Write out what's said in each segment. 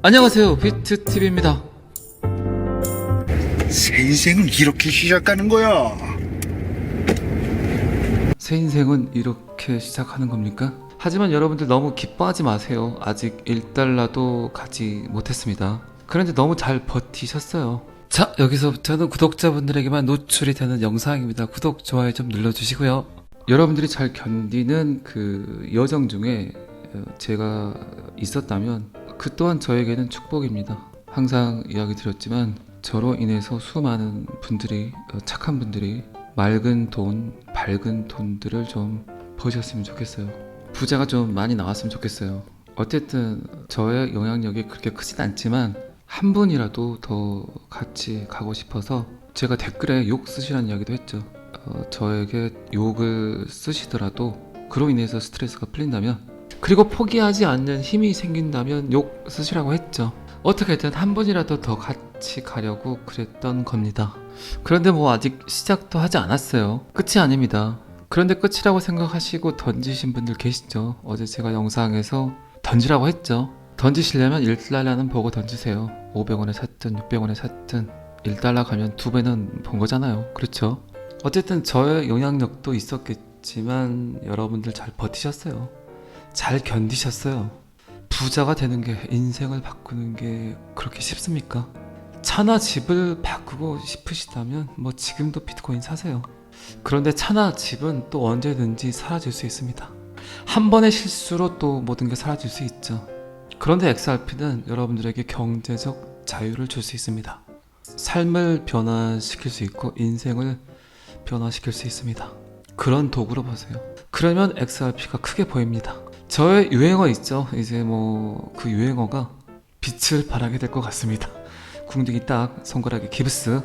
안녕하세요, 비트TV입니다. 새 인생은 이렇게 시작하는 거야. 새 인생은 이렇게 시작하는 겁니까? 하지만 여러분들 너무 기뻐하지 마세요. 아직 1달러도 가지 못했습니다. 그런데 너무 잘 버티셨어요. 자, 여기서부터는 구독자분들에게만 노출이 되는 영상입니다. 구독, 좋아요 좀 눌러주시고요. 여러분들이 잘 견디는 그 여정 중에 제가 있었다면 그 또한 저에게는 축복입니다. 항상 이야기 드렸지만 저로 인해서 수많은 분들이, 착한 분들이 맑은 돈, 밝은 돈들을 좀 버셨으면 좋겠어요. 부자가 좀 많이 나왔으면 좋겠어요. 어쨌든 저의 영향력이 그렇게 크진 않지만 한 분이라도 더 같이 가고 싶어서 제가 댓글에 욕 쓰시라는 이야기도 했죠. 저에게 욕을 쓰시더라도 그로 인해서 스트레스가 풀린다면, 그리고 포기하지 않는 힘이 생긴다면 욕 쓰시라고 했죠. 어떻게든 한 번이라도 더 같이 가려고 그랬던 겁니다. 그런데 뭐 아직 시작도 하지 않았어요. 끝이 아닙니다. 그런데 끝이라고 생각하시고 던지신 분들 계시죠. 어제 제가 영상에서 던지라고 했죠. 던지시려면 1달러는 보고 던지세요. 500원에 샀든 600원에 샀든 1달러 가면 2배는 본 거잖아요. 그렇죠? 어쨌든 저의 영향력도 있었겠지만 여러분들 잘 버티셨어요. 잘 견디셨어요. 부자가 되는 게, 인생을 바꾸는 게 그렇게 쉽습니까? 차나 집을 바꾸고 싶으시다면 뭐 지금도 비트코인 사세요. 그런데 차나 집은 또 언제든지 사라질 수 있습니다. 한 번의 실수로 또 모든 게 사라질 수 있죠. 그런데 XRP는 여러분들에게 경제적 자유를 줄 수 있습니다. 삶을 변화시킬 수 있고 인생을 변화시킬 수 있습니다. 그런 도구로 보세요. 그러면 XRP가 크게 보입니다. 저의 유행어 있죠. 이제 뭐 그 유행어가 빛을 발하게 될 것 같습니다. 궁둥이 딱, 손가락에 기브스.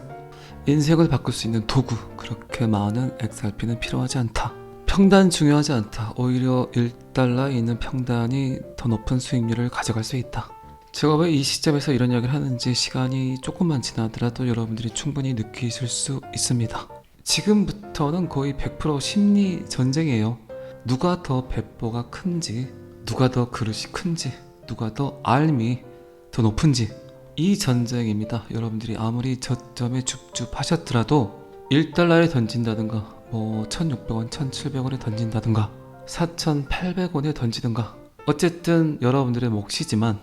인생을 바꿀 수 있는 도구, 그렇게 많은 XRP는 필요하지 않다. 평단 중요하지 않다. 오히려 1달러에 있는 평단이 더 높은 수익률을 가져갈 수 있다. 제가 왜 이 시점에서 이런 이야기를 하는지 시간이 조금만 지나더라도 여러분들이 충분히 느끼실 수 있습니다. 지금부터는 거의 100% 심리 전쟁이에요. 누가 더 배포가 큰지, 누가 더 그릇이 큰지, 누가 더 알미 더 높은지, 이 전쟁입니다. 여러분들이 아무리 저점에 줍줍 하셨더라도 1달러에 던진다든가, 뭐 1600원, 1700원에 던진다든가, 4800원에 던지든가, 어쨌든 여러분들의 몫이지만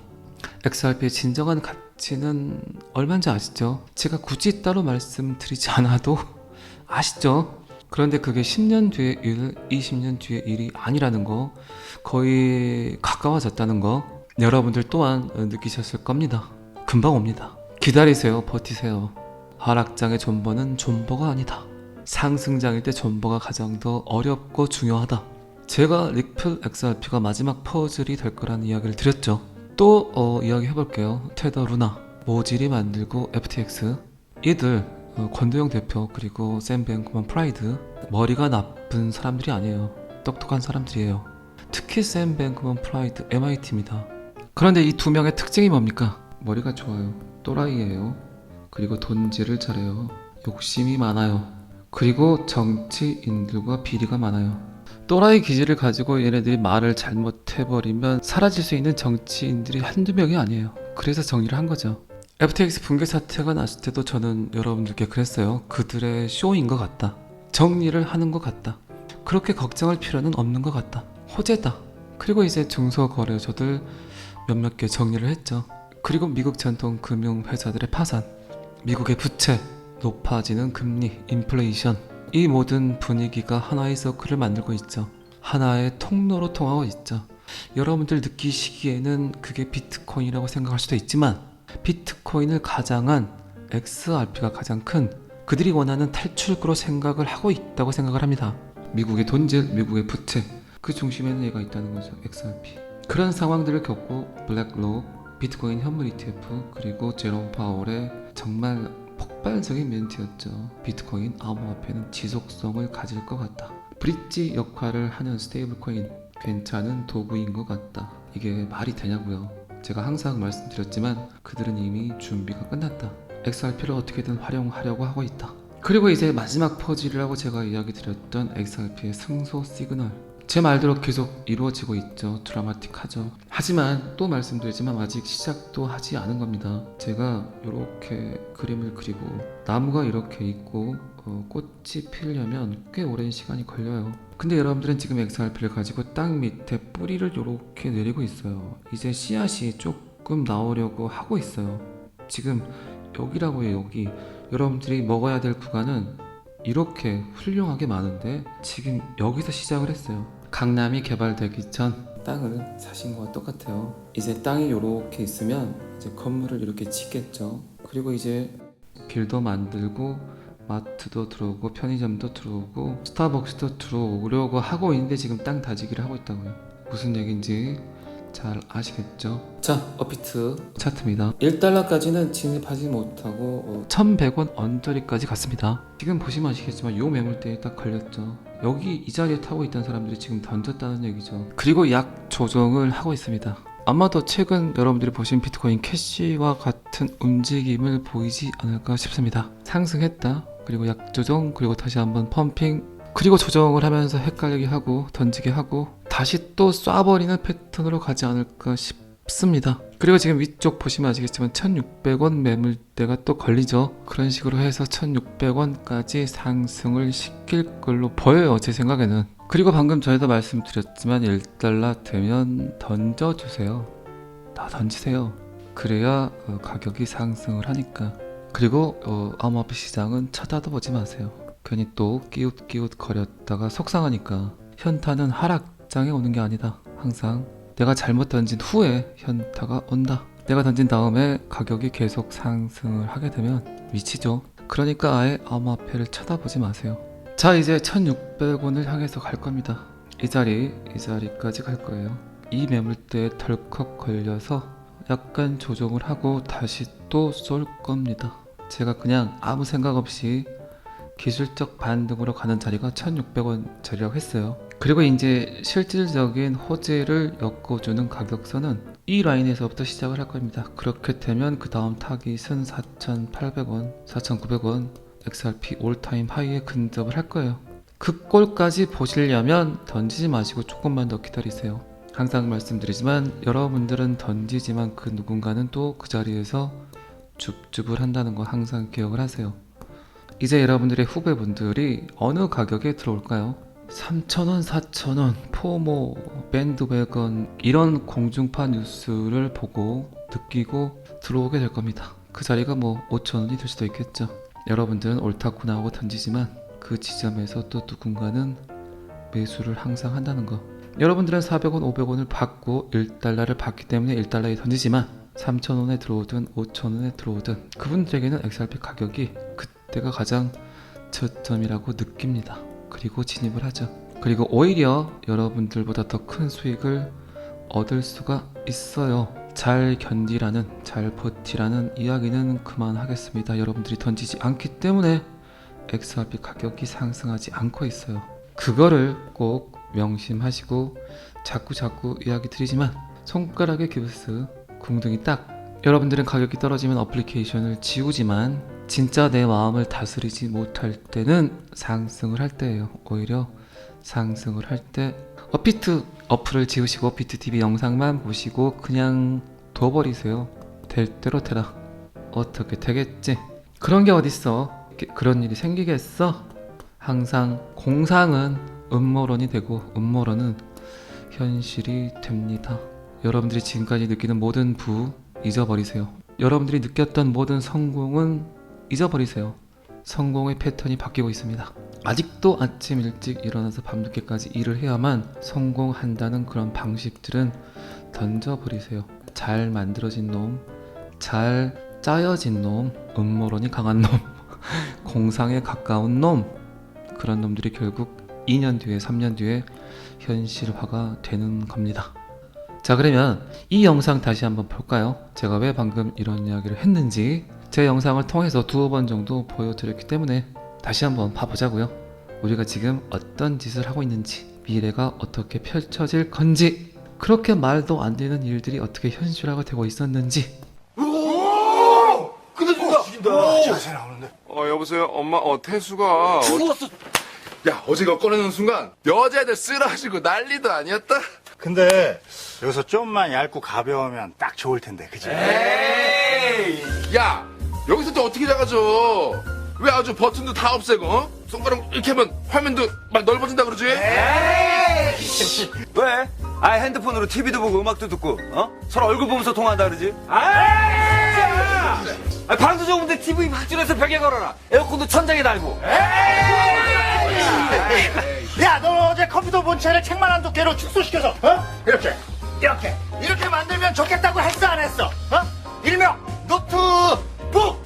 XRP의 진정한 가치는 얼마인지 아시죠? 제가 굳이 따로 말씀드리지 않아도 아시죠? 그런데 그게 10년 뒤의 일, 20년 뒤의 일이 아니라는 거, 거의 가까워졌다는 거 여러분들 또한 느끼셨을 겁니다. 금방 옵니다. 기다리세요. 버티세요. 하락장의 존버는 존버가 아니다. 상승장일 때 존버가 가장 더 어렵고 중요하다. 제가 리플 XRP가 마지막 퍼즐이 될 거라는 이야기를 드렸죠. 또 이야기 해볼게요. 테더 루나, 모질이 만들고 FTX, 이들 권도영 대표 그리고 샘 뱅크먼 프라이드, 머리가 나쁜 사람들이 아니에요. 똑똑한 사람들이에요. 특히 샘 뱅크먼 프라이드 MIT입니다. 그런데 이 두 명의 특징이 뭡니까? 머리가 좋아요. 또라이예요. 그리고 돈질을 잘해요. 욕심이 많아요. 그리고 정치인들과 비리가 많아요. 또라이 기질을 가지고 얘네들이 말을 잘못해버리면 사라질 수 있는 정치인들이 한두 명이 아니에요. 그래서 정리를 한 거죠. FTX 붕괴 사태가 났을 때도 저는 여러분들께 그랬어요. 그들의 쇼인 것 같다. 정리를 하는 것 같다. 그렇게 걱정할 필요는 없는 것 같다. 호재다. 그리고 이제 중소거래소들 몇몇 개 정리를 했죠. 그리고 미국 전통 금융회사들의 파산, 미국의 부채, 높아지는 금리, 인플레이션, 이 모든 분위기가 하나의 서클을 만들고 있죠. 하나의 통로로 통하고 있죠. 여러분들 느끼시기에는 그게 비트코인이라고 생각할 수도 있지만 비트코인을 가장한 XRP가 가장 큰, 그들이 원하는 탈출구로 생각을 하고 있다고 생각을 합니다. 미국의 돈질, 미국의 부채, 그 중심에는 얘가 있다는 거죠. XRP. 그런 상황들을 겪고 블랙록, 비트코인 현물 ETF, 그리고 제롬 파월의 정말 폭발적인 멘트였죠. 비트코인 암호화폐는 지속성을 가질 것 같다. 브릿지 역할을 하는 스테이블코인, 괜찮은 도구인 것 같다. 이게 말이 되냐고요. 제가 항상 말씀드렸지만 그들은 이미 준비가 끝났다. XRP를 어떻게든 활용하려고 하고 있다. 그리고 이제 마지막 퍼즐이라고 제가 이야기 드렸던 XRP의 승소 시그널, 제 말대로 계속 이루어지고 있죠. 드라마틱하죠. 하지만 또 말씀드리지만 아직 시작도 하지 않은 겁니다. 제가 이렇게 그림을 그리고 나무가 이렇게 있고 꽃이 피려면 꽤 오랜 시간이 걸려요. 근데 여러분들은 지금 XRP를 가지고 땅 밑에 뿌리를 이렇게 내리고 있어요. 이제 씨앗이 조금 나오려고 하고 있어요. 지금 여기라고 해요. 여기 여러분들이 먹어야 될 구간은 이렇게 훌륭하게 많은데 지금 여기서 시작을 했어요. 강남이 개발되기 전 땅을 사신 거와 똑같아요. 이제 땅이 이렇게 있으면 이제 건물을 이렇게 짓겠죠. 그리고 이제 길도 만들고 마트도 들어오고 편의점도 들어오고 스타벅스도 들어오려고 하고 있는데 지금 땅 다지기를 하고 있다고요. 무슨 얘기인지 잘 아시겠죠? 자, 업비트 차트입니다. 1달러까지는 진입하지 못하고 1100원 언저리까지 갔습니다. 지금 보시면 아시겠지만 요 매물대에 딱 걸렸죠. 여기 이 자리에 타고 있던 사람들이 지금 던졌다는 얘기죠. 그리고 약 조정을 하고 있습니다. 아마도 최근 여러분들이 보신 비트코인 캐시와 같은 움직임을 보이지 않을까 싶습니다. 상승했다, 그리고 약 조정, 그리고 다시 한번 펌핑, 그리고 조정을 하면서 헷갈리게 하고 던지게 하고 다시 또 쏴버리는 패턴으로 가지 않을까 싶습니다. 그리고 지금 위쪽 보시면 아시겠지만 1600원 매물대가 또 걸리죠. 그런 식으로 해서 1600원까지 상승을 시킬 걸로 보여요, 제 생각에는. 그리고 방금 전에도 말씀드렸지만 1달러 되면 던져주세요. 다 던지세요. 그래야 가격이 상승을 하니까. 그리고 암호화폐 시장은 쳐다도 보지 마세요. 괜히 또 끼웃끼웃 거렸다가 속상하니까. 현타는 하락장에 오는 게 아니다. 항상 내가 잘못 던진 후에 현타가 온다. 내가 던진 다음에 가격이 계속 상승을 하게 되면 미치죠. 그러니까 아예 암호화폐를 쳐다보지 마세요. 자, 이제 1600원을 향해서 갈 겁니다. 이 자리까지 갈 거예요. 이 매물대에 덜컥 걸려서 약간 조정을 하고 다시 또 쏠 겁니다. 제가 그냥 아무 생각 없이 기술적 반등으로 가는 자리가 1600원 자리라고 했어요. 그리고 이제 실질적인 호재를 엮어주는 가격선은 이 라인에서부터 시작을 할 겁니다. 그렇게 되면 그 다음 타깃은 4,800원, 4,900원 XRP 올타임 하이에 근접을 할 거예요. 그 꼴까지 보시려면 던지지 마시고 조금만 더 기다리세요. 항상 말씀드리지만 여러분들은 던지지만 그 누군가는 또 그 자리에서 줍줍을 한다는 거 항상 기억을 하세요. 이제 여러분들의 후배분들이 어느 가격에 들어올까요? 3,000원, 4,000원, 포모, 밴드웨건 이런 공중파 뉴스를 보고 느끼고 들어오게 될 겁니다. 그 자리가 뭐 5,000원이 될 수도 있겠죠. 여러분들은 옳다구나 하고 던지지만 그 지점에서 또 누군가는 매수를 항상 한다는 거. 여러분들은 400원, 500원을 받고 1달러를 받기 때문에 1달러에 던지지만 3,000원에 들어오든 5,000원에 들어오든 그분들에게는 XRP 가격이 그때가 가장 저점이라고 느낍니다. 그리고 진입을 하죠. 그리고 오히려 여러분들보다 더 큰 수익을 얻을 수가 있어요. 잘 견디라는, 잘 버티라는 이야기는 그만하겠습니다. 여러분들이 던지지 않기 때문에 XRP 가격이 상승하지 않고 있어요. 그거를 꼭 명심하시고 자꾸 이야기 드리지만 손가락의 기브스 궁둥이 딱. 여러분들은 가격이 떨어지면 어플리케이션을 지우지만 진짜 내 마음을 다스리지 못할 때는 상승을 할 때예요. 오히려 상승을 할 때 업비트 어플을 지우시고 업비트 TV 영상만 보시고 그냥 둬버리세요. 될 대로 되라. 어떻게 되겠지? 그런 게 어딨어. 그런 일이 생기겠어? 항상 공상은 음모론이 되고 음모론은 현실이 됩니다. 여러분들이 지금까지 느끼는 모든 부 잊어버리세요. 여러분들이 느꼈던 모든 성공은 잊어버리세요. 성공의 패턴이 바뀌고 있습니다. 아직도 아침 일찍 일어나서 밤늦게까지 일을 해야만 성공한다는 그런 방식들은 던져버리세요. 잘 만들어진 놈, 잘 짜여진 놈, 음모론이 강한 놈, 공상에 가까운 놈, 그런 놈들이 결국 2년 뒤에 3년 뒤에 현실화가 되는 겁니다. 자, 그러면 이 영상 다시 한번 볼까요? 제가 왜 방금 이런 이야기를 했는지 제 영상을 통해서 2번 정도 보여드렸기 때문에 다시 한번 봐보자고요. 우리가 지금 어떤 짓을 하고 있는지, 미래가 어떻게 펼쳐질 건지, 그렇게 말도 안 되는 일들이 어떻게 현실화가 되고 있었는지. 근데 죽인다. 자세 나오는데. 여보세요? 엄마, 태수가. 죽었어. 야, 어제 이거 꺼내는 순간 여자애들 쓰러지고 난리도 아니었다. 근데 여기서 좀만 얇고 가벼우면 딱 좋을 텐데, 그지? 에이, 야, 여기서 또 어떻게 작아져? 왜 아주 버튼도 다 없애고, 어? 손가락 이렇게 하면 화면도 막 넓어진다 그러지? 왜? 핸드폰으로 TV도 보고 음악도 듣고, 서로 얼굴 보면서 통화한다 그러지? 방도 좁은데 TV 확줄해서 벽에 걸어라. 에어컨도 천장에 달고. 야, 너 어제 컴퓨터 본체를 책만 한 두께로 축소시켜서, 이렇게 만들면 좋겠다고 했어, 안 했어? 일명, 노트북!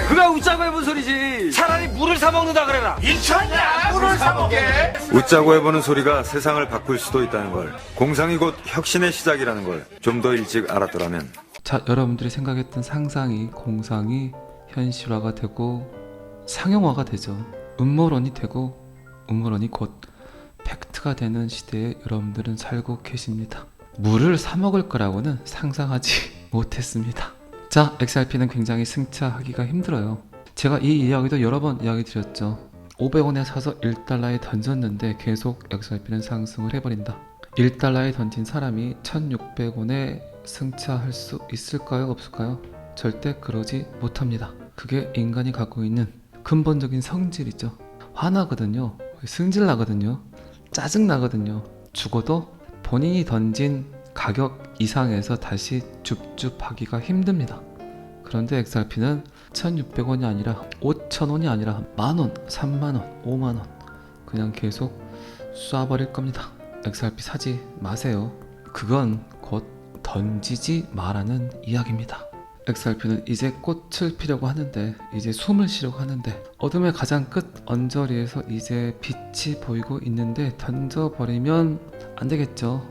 그게 웃자고 해본 소리지. 차라리 물을 사먹는다 그래라. 미쳤냐? 물을 사먹게! 웃자고 해보는 소리가 세상을 바꿀 수도 있다는 걸, 공상이 곧 혁신의 시작이라는 걸 좀 더 일찍 알았더라면. 자, 여러분들이 생각했던 상상이, 공상이 현실화가 되고 상용화가 되죠. 음모론이 되고 음모론이 곧 팩트가 되는 시대에 여러분들은 살고 계십니다. 물을 사 먹을 거라고는 상상하지 못했습니다. 자, XRP는 굉장히 승차하기가 힘들어요. 제가 이 이야기도 여러 번 이야기 드렸죠. 500원에 사서 1달러에 던졌는데 계속 XRP는 상승을 해버린다. 1달러에 던진 사람이 1600원에 승차할 수 있을까요? 없을까요? 절대 그러지 못합니다. 그게 인간이 갖고 있는 근본적인 성질이죠. 화나거든요. 승질나거든요. 짜증나거든요. 죽어도 본인이 던진 가격 이상에서 다시 줍줍하기가 힘듭니다. 그런데 XRP는 1600원이 아니라 5000원이 아니라 만원, 3만원, 5만원 그냥 계속 쏴버릴 겁니다. XRP 사지 마세요. 그건 곧 던지지 마라는 이야기입니다. XRP는 이제 꽃을 피려고 하는데, 이제 숨을 쉬려고 하는데, 어둠의 가장 끝 언저리에서 이제 빛이 보이고 있는데 던져버리면 안 되겠죠.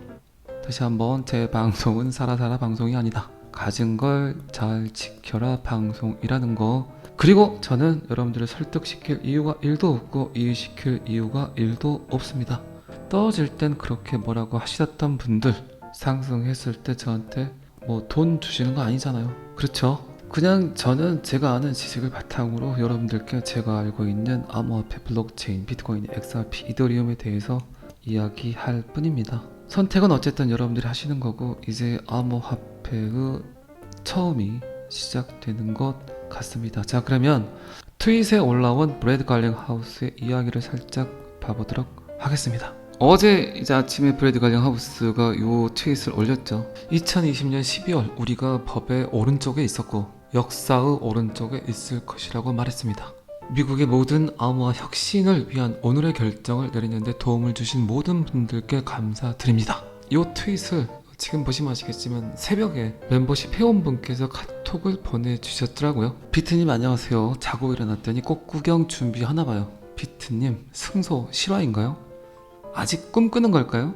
다시 한번, 제 방송은 살아살아 방송이 아니다. 가진 걸 잘 지켜라 방송이라는 거. 그리고 저는 여러분들을 설득시킬 이유가 1도 없고 이유시킬 이유가 1도 없습니다. 떨어질 땐 그렇게 뭐라고 하시던 분들, 상승했을 때 저한테 뭐 돈 주시는 거 아니잖아요. 그렇죠? 그냥 저는 제가 아는 지식을 바탕으로 여러분들께 제가 알고 있는 암호화폐, 블록체인, 비트코인, XRP, 이더리움에 대해서 이야기할 뿐입니다. 선택은 어쨌든 여러분들이 하시는 거고, 이제 암호화폐의 처음이 시작되는 것 같습니다. 자, 그러면 트윗에 올라온 브래드 갈링하우스의 이야기를 살짝 봐보도록 하겠습니다. 어제 이제 아침에 브래드 갈링하우스가 요 트윗을 올렸죠. 2020년 12월 우리가 법의 오른쪽에 있었고 역사의 오른쪽에 있을 것이라고 말했습니다. 미국의 모든 암호화 혁신을 위한 오늘의 결정을 내리는데 도움을 주신 모든 분들께 감사드립니다. 요 트윗을 지금 보시면 아시겠지만 새벽에 멤버십 회원분께서 카톡을 보내주셨더라고요. 비트님 안녕하세요. 자고 일어났더니 꽃구경 준비하나봐요. 비트님 승소 실화인가요? 아직 꿈꾸는 걸까요?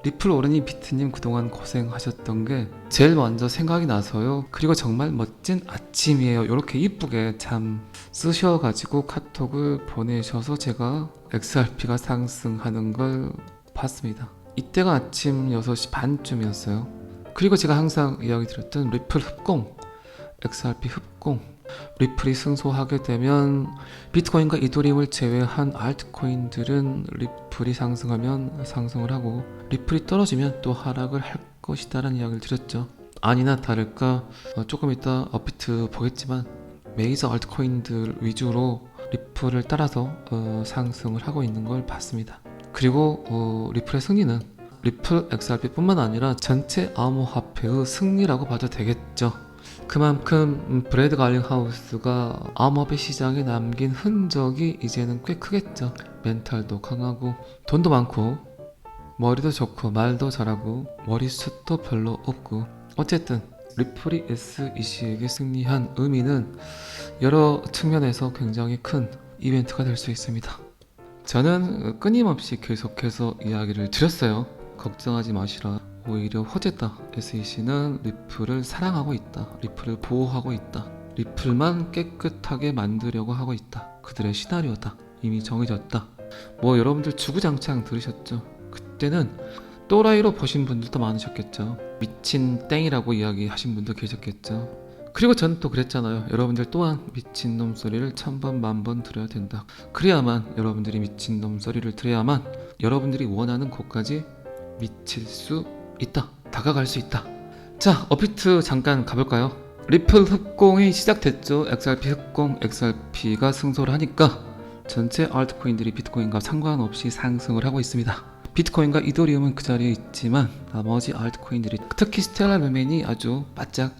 리플 오르니 비트님 그동안 고생하셨던 게 제일 먼저 생각이 나서요. 그리고 정말 멋진 아침이에요. 이렇게 이쁘게 참 쓰셔가지고 카톡을 보내셔서 제가 XRP가 상승하는 걸 봤습니다. 이때가 아침 6시 반쯤이었어요. 그리고 제가 항상 이야기 드렸던 리플 흡공, XRP 흡공, 리플이 승소하게 되면 비트코인과 이더리움을 제외한 알트코인들은 리플이 상승하면 상승을 하고 리플이 떨어지면 또 하락을 할 것이다라는 이야기를 드렸죠. 아니나 다를까 조금 이따 업비트 보겠지만 메이저 알트코인들 위주로 리플을 따라서 상승을 하고 있는 걸 봤습니다. 그리고 리플의 승리는 리플 XRP뿐만 아니라 전체 암호화폐의 승리라고 봐도 되겠죠. 그만큼 브래드 갈링하우스가 암호화폐 시장에 남긴 흔적이 이제는 꽤 크겠죠. 멘탈도 강하고 돈도 많고 머리도 좋고 말도 잘하고 머리숱도 별로 없고, 어쨌든 리플이 SEC에게 승리한 의미는 여러 측면에서 굉장히 큰 이벤트가 될 수 있습니다. 저는 끊임없이 계속해서 이야기를 드렸어요. 걱정하지 마시라. 오히려 호재다. SEC는 리플을 사랑하고 있다. 리플을 보호하고 있다. 리플만 깨끗하게 만들려고 하고 있다. 그들의 시나리오다. 이미 정해졌다. 뭐 여러분들 주구장창 들으셨죠. 그때는 또라이로 보신 분들도 많으셨겠죠. 미친 땡이라고 이야기하신 분도 계셨겠죠. 그리고 저는 또 그랬잖아요. 여러분들 또한 미친놈 소리를 1000번 만번 들어야 된다. 그래야만 여러분들이 미친놈 소리를 들어야만 여러분들이 원하는 곳까지 미칠 수 있다. 다가갈 수 있다. 자, 업비트 잠깐 가볼까요? 리플 흑공이 시작됐죠. XRP 흑공, XRP가 승소를 하니까 전체 알트코인들이 비트코인과 상관없이 상승을 하고 있습니다. 비트코인과 이더리움은 그 자리에 있지만 나머지 알트코인들이, 특히 스텔라 루멘이 아주 바짝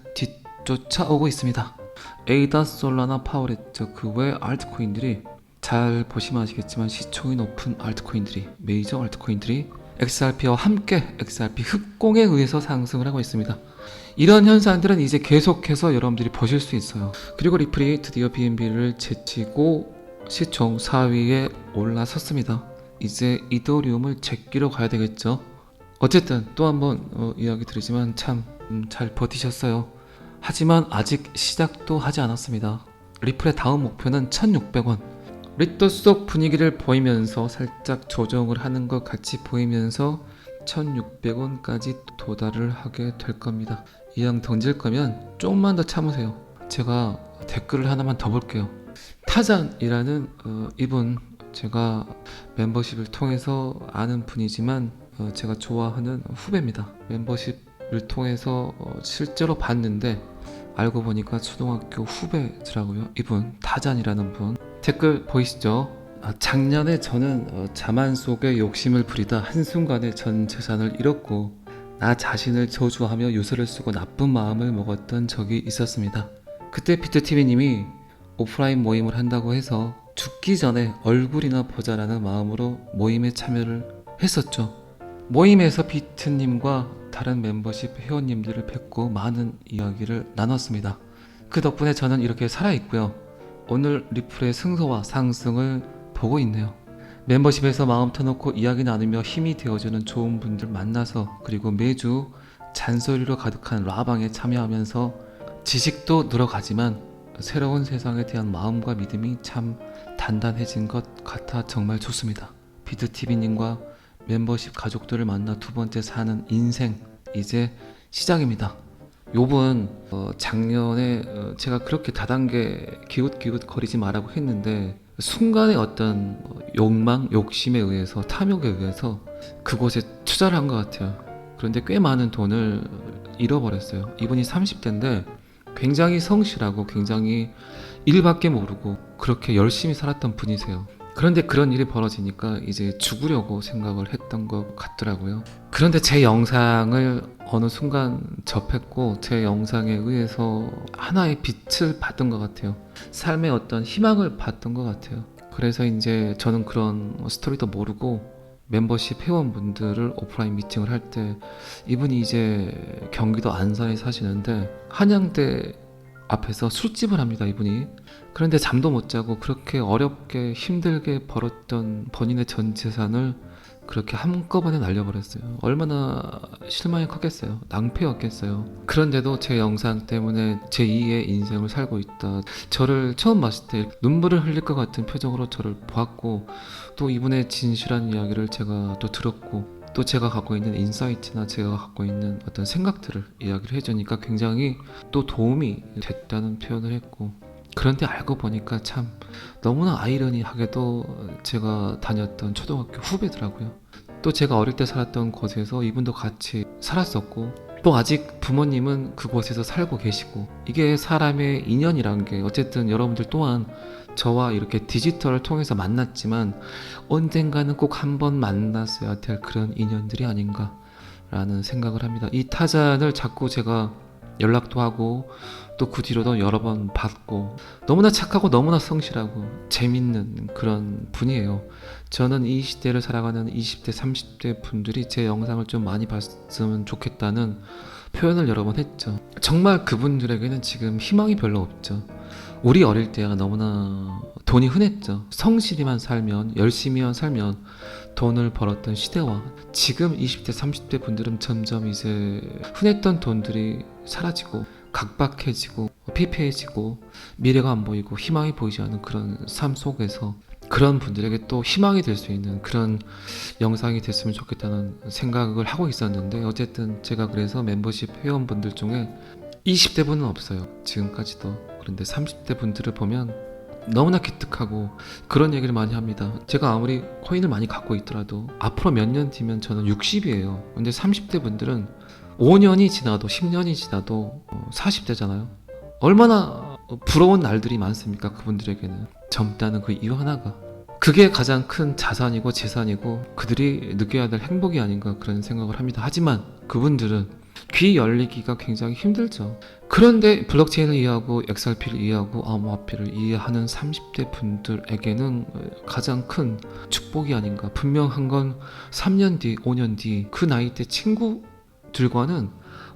쫓아오고 있습니다. 에이다, 솔라나, 파워레저 그 외 알트코인들이 잘 보시면 아시겠지만 시총이 높은 알트코인들이, 메이저 알트코인들이 XRP와 함께 XRP 흑공에 의해서 상승을 하고 있습니다. 이런 현상들은 이제 계속해서 여러분들이 보실 수 있어요. 그리고 리플이 드디어 BNB를 제치고 시총 4위에 올라섰습니다. 이제 이더리움을 제끼러 가야 되겠죠. 어쨌든 또 한번 이야기 드리지만 참 잘 버티셨어요. 하지만 아직 시작도 하지 않았습니다. 리플의 다음 목표는 1600원. 리또 속 분위기를 보이면서 살짝 조정을 하는 것 같이 보이면서 1600원까지 도달을 하게 될 겁니다. 이왕 던질 거면 조금만 더 참으세요. 제가 댓글을 하나만 더 볼게요. 타잔이라는 이분, 제가 멤버십을 통해서 아는 분이지만 제가 좋아하는 후배입니다. 멤버십을 통해서 실제로 봤는데 알고 보니까 초등학교 후배더라고요. 이분 타잔이라는 분. 댓글 보이시죠? 작년에 저는 자만 속에 욕심을 부리다 한순간에 전 재산을 잃었고 나 자신을 저주하며 유서를 쓰고 나쁜 마음을 먹었던 적이 있었습니다. 그때 비트TV님이 오프라인 모임을 한다고 해서 죽기 전에 얼굴이나 보자라는 마음으로 모임에 참여를 했었죠. 모임에서 비트님과 다른 멤버십 회원님들을 뵙고 많은 이야기를 나눴습니다. 그 덕분에 저는 이렇게 살아있고요. 오늘 리플의 승소와 상승을 보고 있네요. 멤버십에서 마음 터놓고 이야기 나누며 힘이 되어주는 좋은 분들 만나서, 그리고 매주 잔소리로 가득한 라방에 참여하면서 지식도 늘어가지만 새로운 세상에 대한 마음과 믿음이 참 단단해진 것 같아 정말 좋습니다. 비트TV님과 멤버십 가족들을 만나 두 번째 사는 인생 이제 시작입니다. 요번 작년에 제가 그렇게 다단계 기웃기웃 거리지 말라고 했는데 순간의 어떤 욕망, 욕심에 의해서, 탐욕에 의해서 그곳에 투자를 한 것 같아요. 그런데 꽤 많은 돈을 잃어버렸어요. 이분이 30대인데 굉장히 성실하고 굉장히 일밖에 모르고 그렇게 열심히 살았던 분이세요. 그런데 그런 일이 벌어지니까 이제 죽으려고 생각을 했던 것 같더라고요. 그런데 제 영상을 어느 순간 접했고 제 영상에 의해서 하나의 빛을 봤던 것 같아요. 삶의 어떤 희망을 봤던 것 같아요. 그래서 이제 저는 그런 스토리도 모르고 멤버십 회원분들을 오프라인 미팅을 할 때, 이분이 이제 경기도 안산에 사시는데 한양대 앞에서 술집을 합니다, 이분이. 그런데 잠도 못 자고 그렇게 어렵게 힘들게 벌었던 본인의 전 재산을 그렇게 한꺼번에 날려버렸어요. 얼마나 실망이 컸겠어요. 낭패였겠어요. 그런데도 제 영상 때문에 제2의 인생을 살고 있다. 저를 처음 봤을 때 눈물을 흘릴 것 같은 표정으로 저를 보았고, 또 이분의 진실한 이야기를 제가 또 들었고, 또 제가 갖고 있는 인사이트나 제가 갖고 있는 어떤 생각들을 이야기를 해주니까 굉장히 또 도움이 됐다는 표현을 했고, 그런데 알고 보니까 참 너무나 아이러니하게도 제가 다녔던 초등학교 후배더라고요. 또 제가 어릴 때 살았던 곳에서 이분도 같이 살았었고, 또 아직 부모님은 그곳에서 살고 계시고, 이게 사람의 인연이란 게 어쨌든 여러분들 또한 저와 이렇게 디지털을 통해서 만났지만 언젠가는 꼭 한번 만났어야 될 그런 인연들이 아닌가라는 생각을 합니다. 이 타잔을 자꾸 제가 연락도 하고 또 그 뒤로도 여러 번 봤고, 너무나 착하고 너무나 성실하고 재밌는 그런 분이에요. 저는 이 시대를 살아가는 20대 30대 분들이 제 영상을 좀 많이 봤으면 좋겠다는 표현을 여러 번 했죠. 정말 그분들에게는 지금 희망이 별로 없죠. 우리 어릴 때가 너무나 돈이 흔했죠. 성실히만 살면, 열심히만 살면 돈을 벌었던 시대와 지금 20대 30대 분들은 점점 이제 흔했던 돈들이 사라지고 각박해지고 피폐해지고 미래가 안 보이고 희망이 보이지 않는 그런 삶 속에서 그런 분들에게 또 희망이 될 수 있는 그런 영상이 됐으면 좋겠다는 생각을 하고 있었는데, 어쨌든 제가 그래서 멤버십 회원분들 중에 20대 분은 없어요. 지금까지도. 그런데 30대 분들을 보면 너무나 기특하고 그런 얘기를 많이 합니다. 제가 아무리 코인을 많이 갖고 있더라도 앞으로 몇 년 뒤면 저는 60이에요. 근데 30대 분들은 5년이 지나도 10년이 지나도 40대잖아요. 얼마나 부러운 날들이 많습니까? 그분들에게는. 젊다는 그 이유 하나가. 그게 가장 큰 자산이고 재산이고 그들이 느껴야 될 행복이 아닌가 그런 생각을 합니다. 하지만 그분들은 귀 열리기가 굉장히 힘들죠. 그런데 블록체인을 이해하고 XRP를 이해하고 암호화폐를 이해하는 30대 분들에게는 가장 큰 축복이 아닌가. 분명한 건 3년 뒤, 5년 뒤 그 나이대 친구들과는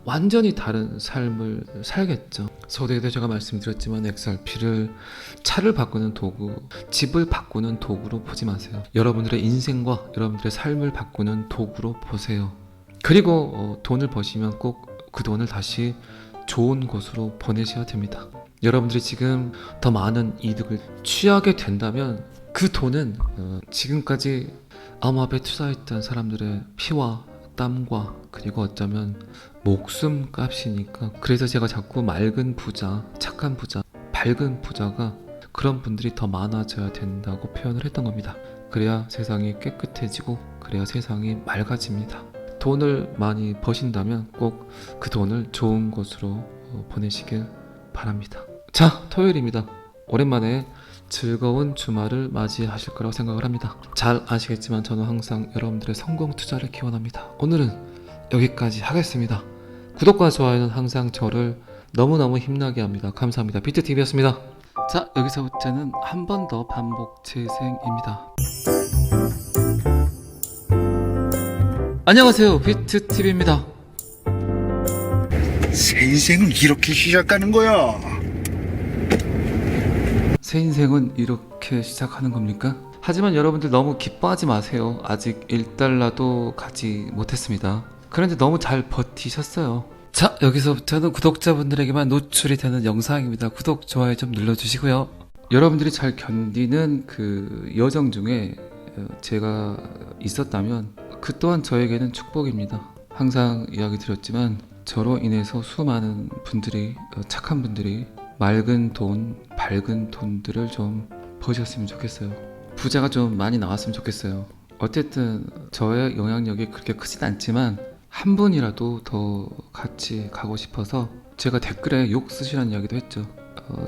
완전히 다른 삶을 살겠죠. 서두에도 제가 말씀드렸지만 XRP를 차를 바꾸는 도구, 집을 바꾸는 도구로 보지 마세요. 여러분들의 인생과 여러분들의 삶을 바꾸는 도구로 보세요. 그리고 돈을 버시면 꼭 그 돈을 다시 좋은 곳으로 보내셔야 됩니다. 여러분들이 지금 더 많은 이득을 취하게 된다면 그 돈은 지금까지 암호화폐에 투자했던 사람들의 피와 땀과 그리고 어쩌면 목숨 값이니까. 그래서 제가 자꾸 맑은 부자, 착한 부자, 밝은 부자가 그런 분들이 더 많아져야 된다고 표현을 했던 겁니다. 그래야 세상이 깨끗해지고 그래야 세상이 맑아집니다. 돈을 많이 버신다면 꼭 그 돈을 좋은 곳으로 보내시길 바랍니다. 자, 토요일입니다. 오랜만에 즐거운 주말을 맞이하실 거라고 생각을 합니다. 잘 아시겠지만 저는 항상 여러분들의 성공 투자를 기원합니다. 오늘은 여기까지 하겠습니다. 구독과 좋아요는 항상 저를 너무너무 힘나게 합니다. 감사합니다. 비트TV였습니다. 자, 여기서부터는 한 번 더 반복 재생입니다. 안녕하세요. 비트TV입니다. 새 인생은 이렇게 시작하는 거야. 새 인생은 이렇게 시작하는 겁니까? 하지만 여러분들 너무 기뻐하지 마세요. 아직 1달러도 가지 못했습니다. 그런데 너무 잘 버티셨어요. 자, 여기서부터는 구독자분들에게만 노출이 되는 영상입니다. 구독, 좋아요 좀 눌러주시고요. 여러분들이 잘 견디는 그 여정 중에 제가 있었다면 그 또한 저에게는 축복입니다. 항상 이야기 드렸지만 저로 인해서 수많은 분들이, 착한 분들이 맑은 돈, 밝은 돈들을 좀 버셨으면 좋겠어요. 부자가 좀 많이 나왔으면 좋겠어요. 어쨌든 저의 영향력이 그렇게 크진 않지만 한 분이라도 더 같이 가고 싶어서 제가 댓글에 욕 쓰시라는 이야기도 했죠.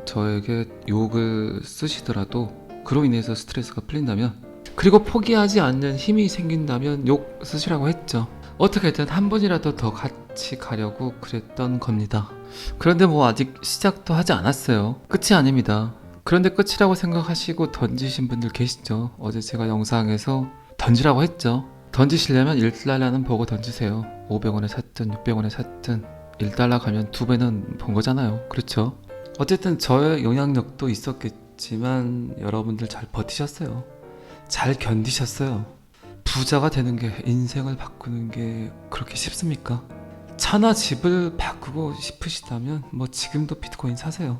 저에게 욕을 쓰시더라도 그로 인해서 스트레스가 풀린다면, 그리고 포기하지 않는 힘이 생긴다면 욕 쓰시라고 했죠. 어떻게든 한 분이라도 더 같이 가려고 그랬던 겁니다. 그런데 뭐 아직 시작도 하지 않았어요. 끝이 아닙니다. 그런데 끝이라고 생각하시고 던지신 분들 계시죠. 어제 제가 영상에서 던지라고 했죠. 던지시려면 1달러는 보고 던지세요. 500원에 샀든 600원에 샀든 1달러 가면 2배는 본 거잖아요. 그렇죠? 어쨌든 저의 영향력도 있었겠지만 여러분들 잘 버티셨어요. 잘 견디셨어요. 부자가 되는 게, 인생을 바꾸는 게 그렇게 쉽습니까? 차나 집을 바꾸고 싶으시다면 뭐 지금도 비트코인 사세요.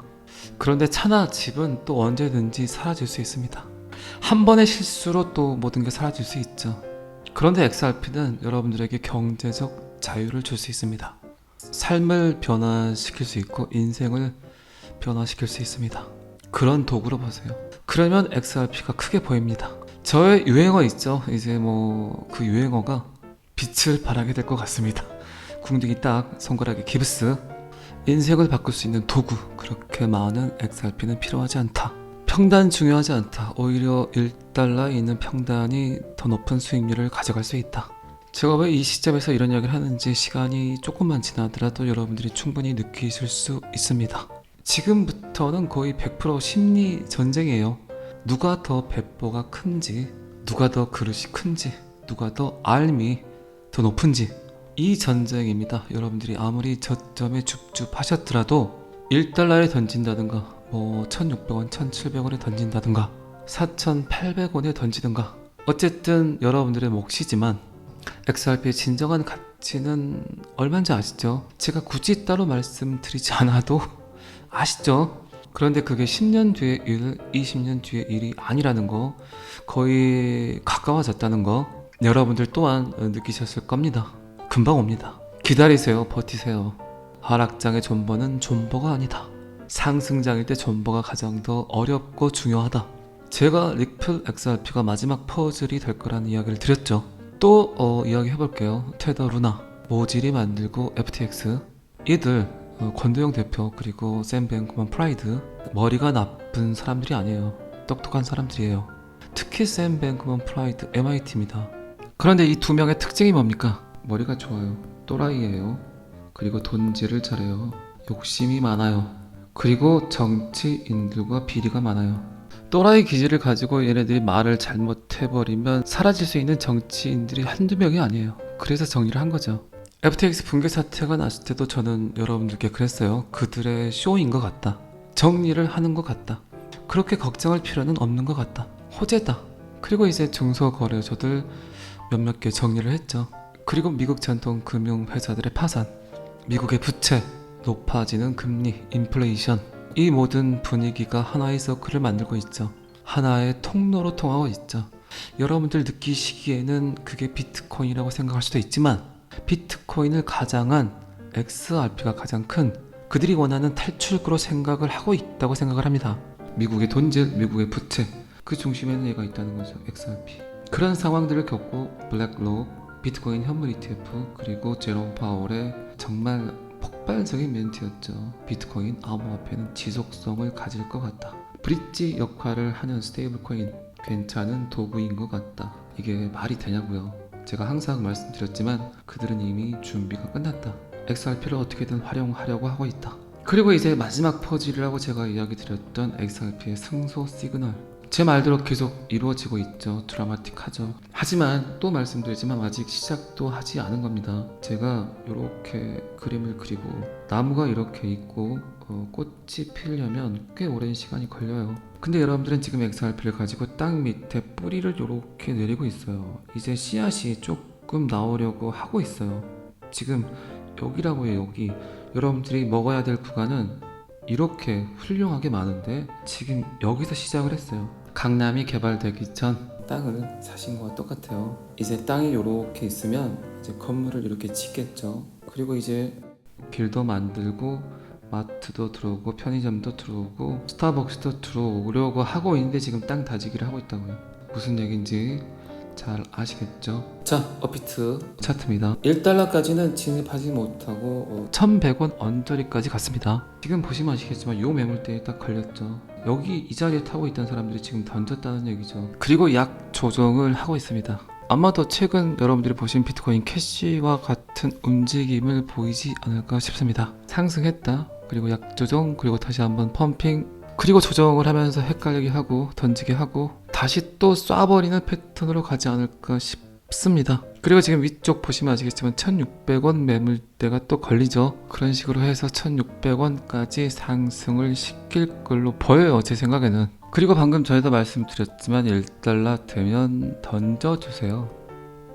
그런데 차나 집은 또 언제든지 사라질 수 있습니다. 한 번의 실수로 또 모든 게 사라질 수 있죠. 그런데 XRP는 여러분들에게 경제적 자유를 줄 수 있습니다. 삶을 변화시킬 수 있고 인생을 변화시킬 수 있습니다. 그런 도구로 보세요. 그러면 XRP가 크게 보입니다. 저의 유행어 있죠. 이제 뭐 그 유행어가 빛을 발하게 될 것 같습니다. 궁둥이 딱, 손가락에 기브스. 인생을 바꿀 수 있는 도구, 그렇게 많은 XRP는 필요하지 않다. 평단 중요하지 않다. 오히려 1달러에 있는 평단이 더 높은 수익률을 가져갈 수 있다. 제가 왜 이 시점에서 이런 이야기를 하는지 시간이 조금만 지나더라도 여러분들이 충분히 느끼실 수 있습니다. 지금부터는 거의 100% 심리 전쟁이에요. 누가 더 배포가 큰지, 누가 더 그릇이 큰지, 누가 더 알미 더 높은지, 이 전쟁입니다. 여러분들이 아무리 저점에 줍줍 하셨더라도 1달러에 던진다든가 뭐 1600원, 1700원에 던진다든가 4800원에 던지든가, 어쨌든 여러분들의 몫이지만 XRP의 진정한 가치는 얼마인지 아시죠? 제가 굳이 따로 말씀드리지 않아도 아시죠? 그런데 그게 10년 뒤의 일, 20년 뒤의 일이 아니라는 거, 거의 가까워졌다는 거 여러분들 또한 느끼셨을 겁니다. 금방 옵니다. 기다리세요. 버티세요. 하락장의 존버는 존버가 아니다. 상승장일 때 존버가 가장 더 어렵고 중요하다. 제가 릭플 XRP가 마지막 퍼즐이 될 거라는 이야기를 드렸죠. 또 이야기 해볼게요. 테더 루나, 모질이 만들고 FTX, 이들 권도영 대표 그리고 샘 뱅크먼 프라이드, 머리가 나쁜 사람들이 아니에요. 똑똑한 사람들이에요. 특히 샘 뱅크먼 프라이드 MIT입니다. 그런데 이 두 명의 특징이 뭡니까? 머리가 좋아요. 또라이예요. 그리고 돈질을 잘해요. 욕심이 많아요. 그리고 정치인들과 비리가 많아요. 또라이 기질을 가지고 얘네들이 말을 잘못해버리면 사라질 수 있는 정치인들이 한두 명이 아니에요. 그래서 정리를 한 거죠. FTX 붕괴 사태가 났을 때도 저는 여러분들께 그랬어요. 그들의 쇼인 것 같다. 정리를 하는 것 같다. 그렇게 걱정할 필요는 없는 것 같다. 호재다. 그리고 이제 중소거래소들 몇몇 개 정리를 했죠. 그리고 미국 전통 금융회사들의 파산, 미국의 부채, 높아지는 금리, 인플레이션, 이 모든 분위기가 하나의 서클을 만들고 있죠. 하나의 통로로 통하고 있죠. 여러분들 느끼시기에는 그게 비트코인이라고 생각할 수도 있지만 비트코인을 가장한 XRP가 가장 큰 그들이 원하는 탈출구로 생각을 하고 있다고 생각을 합니다. 미국의 돈질, 미국의 부채, 그 중심에는 얘가 있다는 거죠. XRP. 그런 상황들을 겪고 블랙록, 비트코인 현물 ETF, 그리고 제롬 파월의 정말 폭발적인 멘트였죠. 비트코인 암호화폐는 지속성을 가질 것 같다. 브릿지 역할을 하는 스테이블 코인, 괜찮은 도구인 것 같다. 이게 말이 되냐고요. 제가 항상 말씀드렸지만 그들은 이미 준비가 끝났다. XRP를 어떻게든 활용하려고 하고 있다. 그리고 이제 마지막 퍼즐이라고 제가 이야기 드렸던 XRP의 승소 시그널, 제 말대로 계속 이루어지고 있죠. 드라마틱하죠. 하지만 또 말씀드리지만 아직 시작도 하지 않은 겁니다. 제가 이렇게 그림을 그리고 나무가 이렇게 있고 꽃이 피려면 꽤 오랜 시간이 걸려요. 근데 여러분들은 지금 XRP를 가지고 땅 밑에 뿌리를 이렇게 내리고 있어요. 이제 씨앗이 조금 나오려고 하고 있어요. 지금 여기라고 해요. 여기 여러분들이 먹어야 될 구간은 이렇게 훌륭하게 많은데 지금 여기서 시작을 했어요. 강남이 개발되기 전 땅을 사신 거와 똑같아요. 이제 땅이 이렇게 있으면 이제 건물을 이렇게 짓겠죠. 그리고 이제 길도 만들고 마트도 들어오고 편의점도 들어오고 스타벅스도 들어오려고 하고 있는데 지금 땅 다지기를 하고 있다고요. 무슨 얘기인지 잘 아시겠죠? 자, 업비트 차트입니다. 1달러까지는 진입하지 못하고 1100원 언저리까지 갔습니다. 지금 보시면 아시겠지만 요 매물대에 딱 걸렸죠. 여기 이 자리에 타고 있던 사람들이 지금 던졌다는 얘기죠. 그리고 약 조정을 하고 있습니다. 아마도 최근 여러분들이 보신 비트코인 캐시와 같은 움직임을 보이지 않을까 싶습니다. 상승했다, 그리고 약 조정, 그리고 다시 한번 펌핑, 그리고 조정을 하면서 헷갈리게 하고 던지게 하고 다시 또 쏴버리는 패턴으로 가지 않을까 싶습니다. 그리고 지금 위쪽 보시면 아시겠지만 1600원 매물대가 또 걸리죠. 그런 식으로 해서 1600원까지 상승을 시킬 걸로 보여요, 제 생각에는. 그리고 방금 전에도 말씀드렸지만 1달러 되면 던져주세요.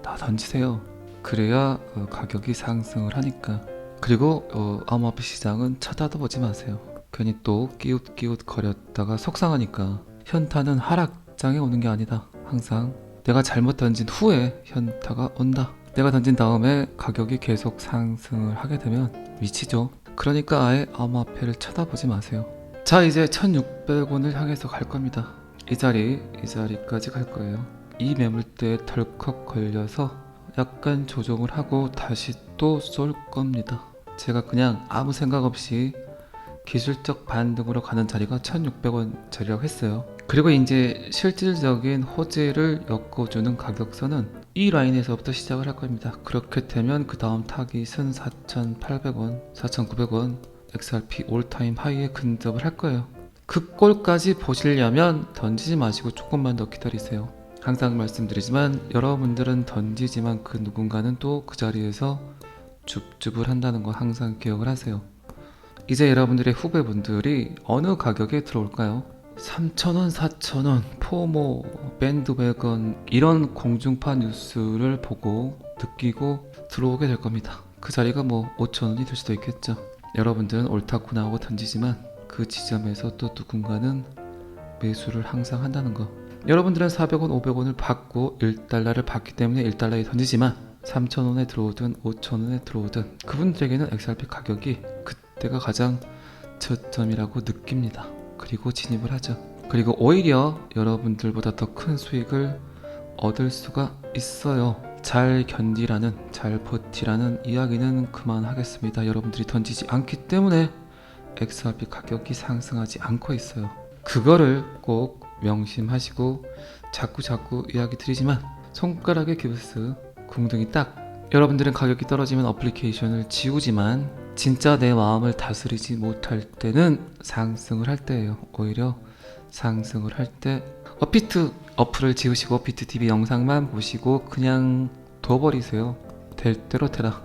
다 던지세요. 그래야 가격이 상승을 하니까. 그리고 암호화폐 시장은 쳐다도 보지 마세요. 괜히 또 끼웃끼웃 거렸다가 속상하니까. 현타는 하락장에 오는 게 아니다. 항상 내가 잘못 던진 후에 현타가 온다. 내가 던진 다음에 가격이 계속 상승을 하게 되면 미치죠. 그러니까 아예 암호화폐를 쳐다보지 마세요. 자, 이제 1600원을 향해서 갈 겁니다. 이 자리까지 갈 거예요. 이 매물대에 덜컥 걸려서 약간 조정을 하고 다시 또 쏠 겁니다. 제가 그냥 아무 생각 없이 기술적 반등으로 가는 자리가 1600원 자리라고 했어요. 그리고 이제 실질적인 호재를 엮어주는 가격선은 이 라인에서부터 시작을 할 겁니다. 그렇게 되면 그 다음 타깃은 4,800원, 4,900원, XRP 올타임 하이에 근접을 할 거예요. 그 꼴까지 보시려면 던지지 마시고 조금만 더 기다리세요. 항상 말씀드리지만 여러분들은 던지지만 그 누군가는 또 그 자리에서 줍줍을 한다는 거 항상 기억을 하세요. 이제 여러분들의 후배분들이 어느 가격에 들어올까요? 3,000원, 4,000원, 포모, 밴드웨건, 이런 공중파 뉴스를 보고 느끼고 들어오게 될 겁니다. 그 자리가 뭐 5,000원이 될 수도 있겠죠. 여러분들은 옳다구나 하고 던지지만 그 지점에서 또 누군가는 매수를 항상 한다는 거. 여러분들은 400원, 500원을 받고 1달러를 받기 때문에 1달러에 던지지만 3,000원에 들어오든 5,000원에 들어오든 그분들에게는 XRP 가격이 그때가 가장 저점이라고 느낍니다. 그리고 진입을 하죠. 그리고 오히려 여러분들보다 더 큰 수익을 얻을 수가 있어요. 잘 견디라는, 잘 버티라는 이야기는 그만하겠습니다. 여러분들이 던지지 않기 때문에 XRP 가격이 상승하지 않고 있어요. 그거를 꼭 명심하시고 자꾸 이야기 드리지만 손가락의 기브스 궁둥이 딱. 여러분들은 가격이 떨어지면 어플리케이션을 지우지만 진짜 내 마음을 다스리지 못할 때는 상승을 할 때예요. 오히려 상승을 할 때 업비트 어플을 지우시고 비트TV 영상만 보시고 그냥 둬버리세요. 될 대로 되라.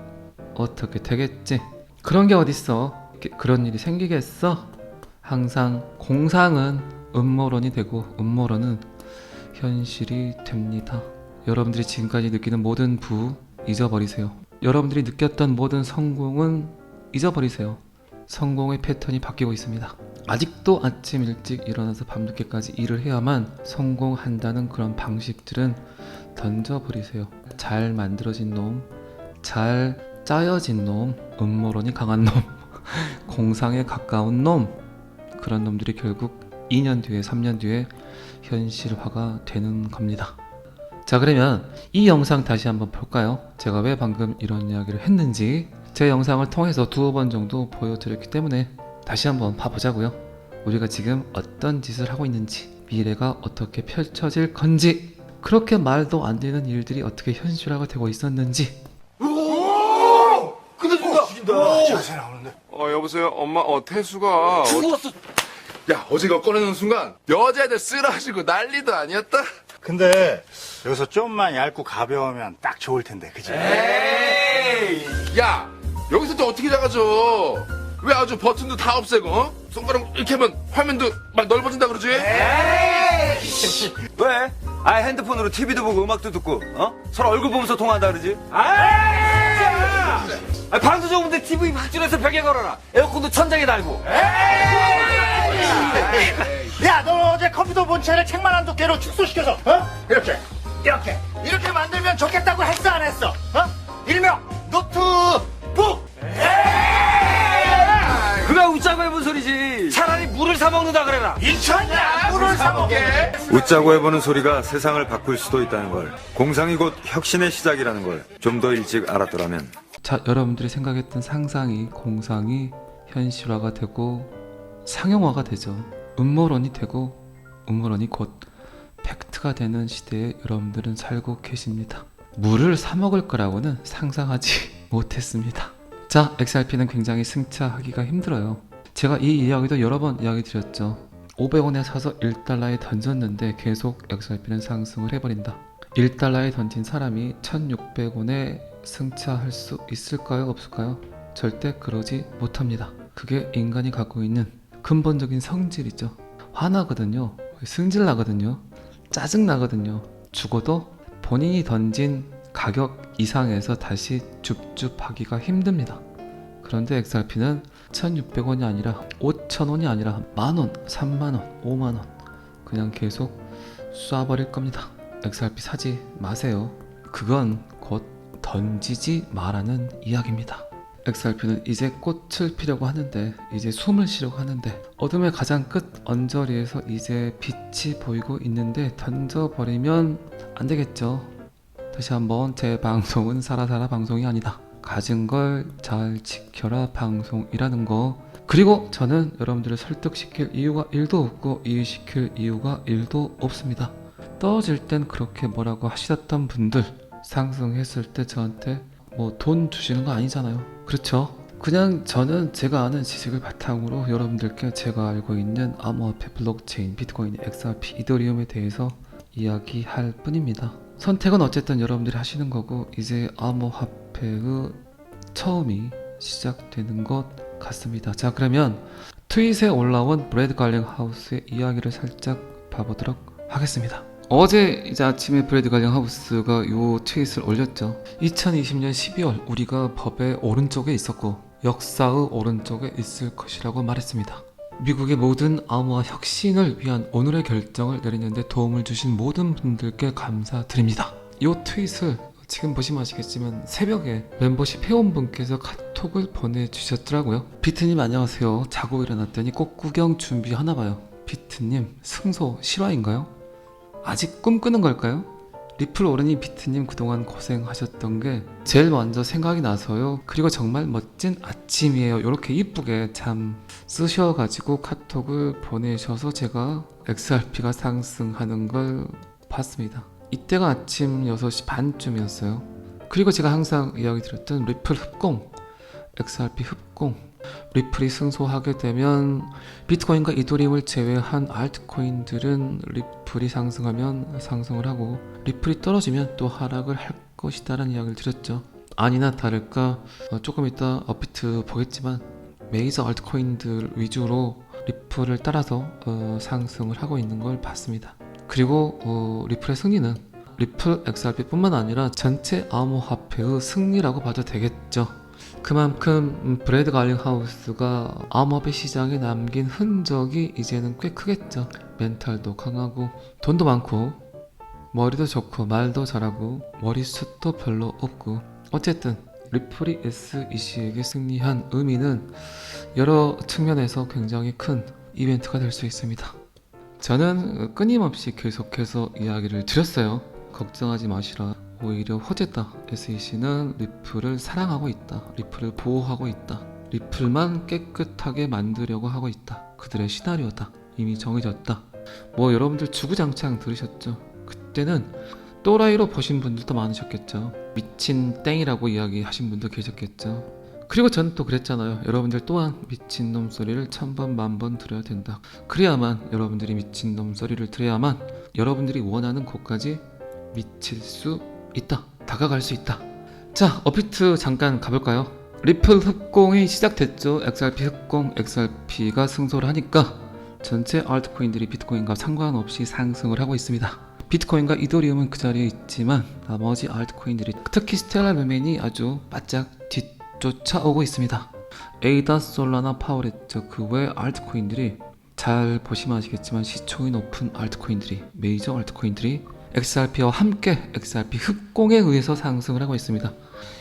어떻게 되겠지? 그런 게 어딨어. 그런 일이 생기겠어? 항상 공상은 음모론이 되고 음모론은 현실이 됩니다. 여러분들이 지금까지 느끼는 모든 부 잊어버리세요. 여러분들이 느꼈던 모든 성공은 잊어버리세요. 성공의 패턴이 바뀌고 있습니다. 아직도 아침 일찍 일어나서 밤늦게까지 일을 해야만 성공한다는 그런 방식들은 던져버리세요. 잘 만들어진 놈, 잘 짜여진 놈, 음모론이 강한 놈, 공상에 가까운 놈, 그런 놈들이 결국 2년 뒤에 3년 뒤에 현실화가 되는 겁니다. 자, 그러면 이 영상 다시 한번 볼까요? 제가 왜 방금 이런 이야기를 했는지 제 영상을 통해서 2번 정도 보여드렸기 때문에 다시 한번 봐보자고요. 우리가 지금 어떤 짓을 하고 있는지, 미래가 어떻게 펼쳐질 건지, 그렇게 말도 안 되는 일들이 어떻게 현실화가 되고 있었는지. 여보세요? 엄마, 태수가. 죽었어. 야, 어제가 꺼내는 순간, 여자애들 쓰러지고 난리도 아니었다? 근데 여기서 좀만 얇고 가벼우면 딱 좋을 텐데, 그지? 에이! 야, 여기서 또 어떻게 작아져? 왜 아주 버튼도 다 없애고, 손가락 이렇게 하면 화면도 막 넓어진다 그러지? 왜? 아예 핸드폰으로 TV도 보고 음악도 듣고 서로 얼굴 보면서 통화한다 그러지? 방도 좁은데 TV 확줄해서 벽에 걸어라. 에어컨도 천장에 달고. 야, 너 어제 컴퓨터 본체를 책만 한 두께로 축소시켜서, 이렇게 만들면 좋겠다고 했어, 안 했어? 일명 노트북! 그게 웃자고 해본 소리지. 차라리 물을 사 먹는다 그래라. 미쳤냐? 물을 사먹게! 웃자고 해보는 소리가 세상을 바꿀 수도 있다는 걸, 공상이 곧 혁신의 시작이라는 걸 좀 더 일찍 알았더라면. 자, 여러분들이 생각했던 상상이, 공상이 현실화가 되고 상용화가 되죠. 음모론이 되고 음모론이 곧 팩트가 되는 시대에 여러분들은 살고 계십니다. 물을 사 먹을 거라고는 상상하지 못했습니다. 자, XRP는 굉장히 승차하기가 힘들어요. 제가 이 이야기도 여러 번 이야기 드렸죠. 500원에 사서 1달러에 던졌는데 계속 XRP는 상승을 해버린다. 1달러에 던진 사람이 1600원에 승차할 수 있을까요? 없을까요? 절대 그러지 못합니다. 그게 인간이 갖고 있는 근본적인 성질이죠. 화나거든요. 승질나거든요. 짜증나거든요. 죽어도 본인이 던진 가격 이상에서 다시 줍줍하기가 힘듭니다. 그런데 XRP는 1600원이 아니라 5000원이 아니라 만원, 3만원, 5만원 그냥 계속 쏴버릴 겁니다. XRP 사지 마세요. 그건 곧 던지지 마라는 이야기입니다. XRP는 이제 꽃을 피려고 하는데, 이제 숨을 쉬려고 하는데, 어둠의 가장 끝 언저리에서 이제 빛이 보이고 있는데 던져버리면 안 되겠죠. 다시 한번, 제 방송은 사라사라 방송이 아니다. 가진 걸 잘 지켜라 방송이라는 거. 그리고 저는 여러분들을 설득시킬 이유가 1도 없고 이유시킬 이유가 1도 없습니다. 떨어질 땐 그렇게 뭐라고 하시던 분들, 상승했을 때 저한테 뭐 돈 주시는 거 아니잖아요. 그렇죠? 그냥 저는 제가 아는 지식을 바탕으로 여러분들께 제가 알고 있는 암호화폐, 블록체인, 비트코인, XRP, 이더리움에 대해서 이야기할 뿐입니다. 선택은 어쨌든 여러분들이 하시는 거고, 이제 암호화폐의 처음이 시작되는 것 같습니다. 자, 그러면 트윗에 올라온 브래드 갈링하우스의 이야기를 살짝 봐보도록 하겠습니다. 어제 이제 아침에 브래드 갈링하우스가 요 트윗을 올렸죠. 2020년 12월 우리가 법의 오른쪽에 있었고 역사의 오른쪽에 있을 것이라고 말했습니다. 미국의 모든 암호화 혁신을 위한 오늘의 결정을 내리는데 도움을 주신 모든 분들께 감사드립니다. 이 트윗을 지금 보시면 아시겠지만 새벽에 멤버십 회원분께서 카톡을 보내주셨더라고요. 비트님 안녕하세요. 자고 일어났더니 꽃 구경 준비하나 봐요. 비트님 승소 실화인가요? 아직 꿈꾸는 걸까요? 리플 오르니 비트님 그동안 고생하셨던 게 제일 먼저 생각이 나서요. 그리고 정말 멋진 아침이에요. 이렇게 이쁘게 참 쓰셔가지고 카톡을 보내셔서 제가 XRP가 상승하는 걸 봤습니다. 이때가 아침 6시 반쯤이었어요. 그리고 제가 항상 이야기 드렸던 리플 흡공, XRP 흡공, 리플이 승소하게 되면 비트코인과 이더리움을 제외한 알트코인들은 리플이 상승하면 상승을 하고 리플이 떨어지면 또 하락을 할 것이다라는 이야기를 드렸죠. 아니나 다를까 조금 이따 업비트 보겠지만 메이저 알트코인들 위주로 리플을 따라서 상승을 하고 있는 걸 봤습니다. 그리고 리플의 승리는 리플 XRP뿐만 아니라 전체 암호화폐의 승리라고 봐도 되겠죠. 그만큼 브래드 갈링하우스가 암호화폐 시장에 남긴 흔적이 이제는 꽤 크겠죠. 멘탈도 강하고 돈도 많고 머리도 좋고 말도 잘하고 머리숱도 별로 없고 어쨌든 리플이 SEC에게 승리한 의미는 여러 측면에서 굉장히 큰 이벤트가 될 수 있습니다. 저는 끊임없이 계속해서 이야기를 드렸어요. 걱정하지 마시라. 오히려 호재다. SEC는 리플을 사랑하고 있다. 리플을 보호하고 있다. 리플만 깨끗하게 만들려고 하고 있다. 그들의 시나리오다. 이미 정해졌다. 뭐 여러분들 주구장창 들으셨죠? 그때는 또라이로 보신 분들도 많으셨겠죠. 미친 땡이라고 이야기하신 분도 계셨겠죠. 그리고 전 또 그랬잖아요. 여러분들 또한 미친놈 소리를 1000번 만번 들어야 된다. 그래야만 여러분들이 미친놈 소리를 들어야만 여러분들이 원하는 곳까지 미칠 수 있다. 다가갈 수 있다. 자, 업비트 잠깐 가볼까요? 리플 흡공이 시작됐죠. XRP 흡공, XRP가 승소를 하니까 전체 알트코인들이 비트코인과 상관없이 상승을 하고 있습니다. 비트코인과 이더리움은 그 자리에 있지만 나머지 알트코인들이 특히 스텔라 루멘이 아주 바짝 쫓아오고 있습니다. 에이다, 솔라나, 파워레저 그 외 알트코인들이 잘 보시면 아시겠지만 시총이 높은 알트코인들이 메이저 알트코인들이 XRP와 함께 XRP 흡공에 의해서 상승을 하고 있습니다.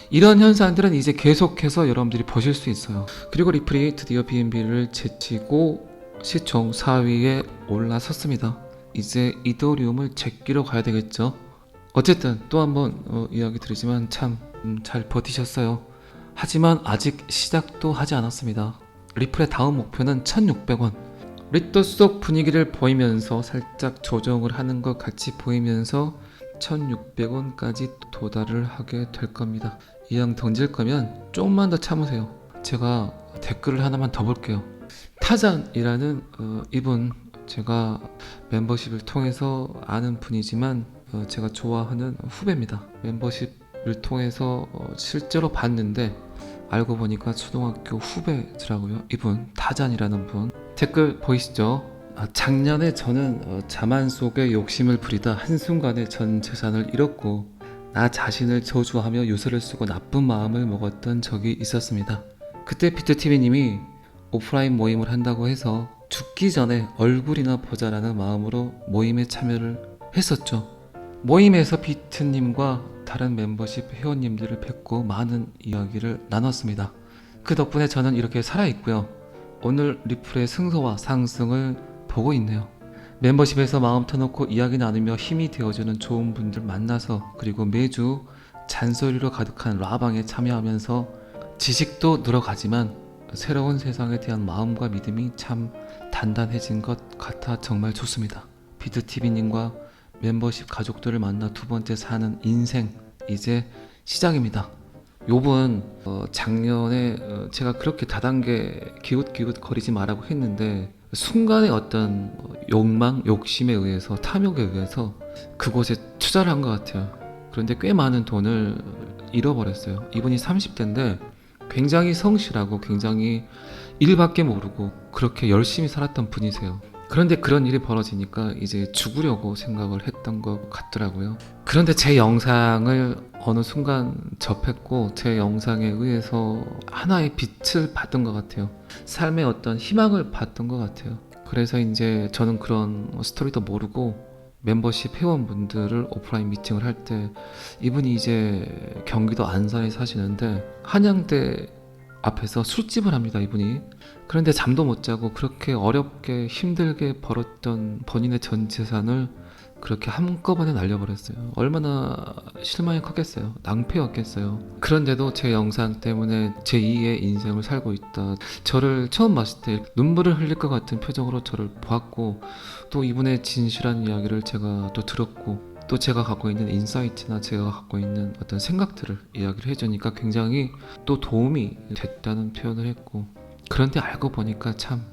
이런 현상들은 이제 계속해서 여러분들이 보실 수 있어요. 그리고 리플이 드디어 BNB를 제치고 시총 4위에 올라섰습니다. 이제 이더리움을 제끼러 가야 되겠죠. 어쨌든 또 한번 이야기 드리지만 참 잘 버티셨어요. 하지만 아직 시작도 하지 않았습니다. 리플의 다음 목표는 1600원. 리또 속 분위기를 보이면서 살짝 조정을 하는 것 같이 보이면서 1600원까지 도달을 하게 될 겁니다. 이왕 던질 거면 조금만 더 참으세요. 제가 댓글을 하나만 더 볼게요. 타잔이라는 이분 제가 멤버십을 통해서 아는 분이지만 제가 좋아하는 후배입니다. 멤버십을 통해서 실제로 봤는데 알고 보니까 초등학교 후배더라고요. 이분 타잔이라는 분 댓글 보이시죠? 작년에 저는 자만 속에 욕심을 부리다 한순간에 전 재산을 잃었고 나 자신을 저주하며 유서를 쓰고 나쁜 마음을 먹었던 적이 있었습니다. 그때 비트TV님이 오프라인 모임을 한다고 해서 죽기 전에 얼굴이나 보자라는 마음으로 모임에 참여를 했었죠. 모임에서 비트님과 다른 멤버십 회원님들을 뵙고 많은 이야기를 나눴습니다. 그 덕분에 저는 이렇게 살아있고요. 오늘 리플의 승소와 상승을 보고 있네요. 멤버십에서 마음 터놓고 이야기 나누며 힘이 되어주는 좋은 분들 만나서 그리고 매주 잔소리로 가득한 라방에 참여하면서 지식도 늘어가지만 새로운 세상에 대한 마음과 믿음이 참 단단해진 것 같아 정말 좋습니다. 비트TV님과 멤버십 가족들을 만나 두 번째 사는 인생 이제 시작입니다. 요분 작년에 제가 그렇게 다단계 기웃기웃 거리지 말라고 했는데 순간의 어떤 욕망, 욕심에 의해서 탐욕에 의해서 그곳에 투자를 한 것 같아요. 그런데 꽤 많은 돈을 잃어버렸어요. 이분이 30대인데 굉장히 성실하고 굉장히 일밖에 모르고 그렇게 열심히 살았던 분이세요. 그런데 그런 일이 벌어지니까 이제 죽으려고 생각을 했던 것 같더라고요. 그런데 제 영상을 어느 순간 접했고 제 영상에 의해서 하나의 빛을 봤던 것 같아요. 삶의 어떤 희망을 봤던 것 같아요. 그래서 이제 저는 그런 스토리도 모르고 멤버십 회원분들을 오프라인 미팅을 할 때 이분이 이제 경기도 안산에 사시는데 한양대 앞에서 술집을 합니다, 이분이. 그런데 잠도 못 자고 그렇게 어렵게 힘들게 벌었던 본인의 전 재산을 그렇게 한꺼번에 날려버렸어요. 얼마나 실망이 컸겠어요. 낭패였겠어요. 그런데도 제 영상 때문에 제2의 인생을 살고 있다. 저를 처음 봤을 때 눈물을 흘릴 것 같은 표정으로 저를 보았고, 또 이분의 진실한 이야기를 제가 또 들었고, 또 제가 갖고 있는 인사이트나 제가 갖고 있는 어떤 생각들을 이야기를 해주니까 굉장히 또 도움이 됐다는 표현을 했고, 그런데 알고 보니까 참